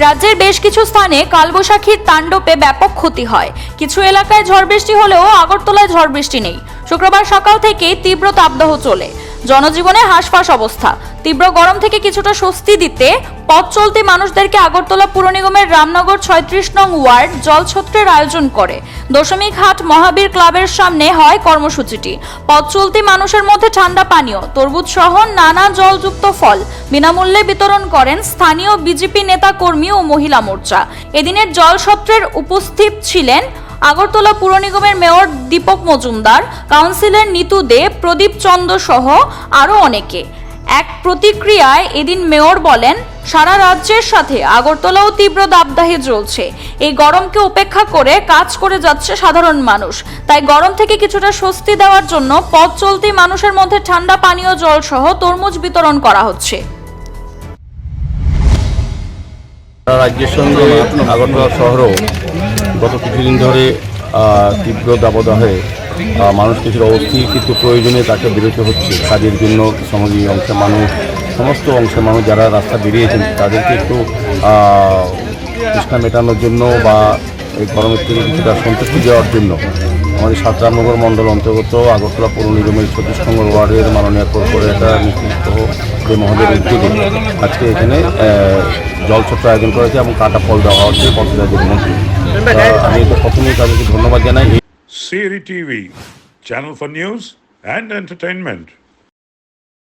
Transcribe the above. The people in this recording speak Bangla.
রাজ্যের বেশ কিছু স্থানে কালবৈশাখীর তাণ্ডবে ব্যাপক ক্ষতি হয়। কিছু এলাকায় ঝড় বৃষ্টি হলেও আগরতলায় ঝড় বৃষ্টি নেই। শুক্রবার সকাল থেকেই তীব্র তাপদাহ চলে, জনজীবনে হাঁসফাঁস অবস্থা। তীব্র গরম থেকে কিছুটা স্বস্তি দিতে পথ চলতি মানুষদেরকে আগরতলা পুর নিগমের রামনগর 36 নং ওয়ার্ড জলছত্রের আয়োজন করে। দশমিক হাট মহাবীর ক্লাবের সামনে হয় কর্মসূচিটি। পথ চলতি মানুষের মধ্যে ঠান্ডা পানীয়, তরমুজ সহ নানা জলযুক্ত ফল বিনামূল্যে বিতরণ করেন স্থানীয় বিজেপি নেতা কর্মী ও মহিলা মোর্চা। এদিনের জলছত্রের উপস্থিত ছিলেন আগরতলা পুর নিগমের মেয়র দীপক মজুমদার, কাউন্সিলর নিতু দে, প্রদীপ চন্দ্র সহ আরো অনেকে। এক প্রতিক্রিয়ায় এদিন মেয়র বলেন, সারা রাজ্যের সাথে আগরতলাও তীব্র দাবদাহে চলছে। এই গরমকে উপেক্ষা করে কাজ করে যাচ্ছে সাধারণ মানুষ। তাই গরম থেকে কিছুটা স্বস্তি দেওয়ার জন্য পথ চলতি মানুষের মধ্যে ঠান্ডা পানীয় জল সহ তরমুজ বিতরণ করা হচ্ছে। রাজ্যের সঙ্গে আগরতলা শহরও গত কিছুদিন ধরে তীব্র দাবদাহে মানুষ কিছুটা অস্থির, কিন্তু প্রয়োজনে তাকে বেরোতে হচ্ছে কাজের জন্য। সমাজের অংশের মানুষ, সমস্ত অংশের মানুষ যারা রাস্তা বেরিয়েছেন তাদেরকে একটু তৃষ্ণা মেটানোর জন্য বা এই গরমের থেকে কিছুটা সন্তুষ্টি দেওয়ার জন্য আমাদের রামনগর মণ্ডল অন্তর্গত আগরতলা পৌর নিগমের 36 নম্বর ওয়ার্ডের মাননীয় কর্পোরেটর নিখিল দে মহোদয়ের উদ্যোগে আজকে এখানে জলছত্র আয়োজন করেছে এবং কাটা ফল দেওয়া হচ্ছে পঞ্চায়েতের মন্ত্রী। আমি তো প্রথমেই তাদেরকে ধন্যবাদ জানাই। Siri TV, channel for news and entertainment.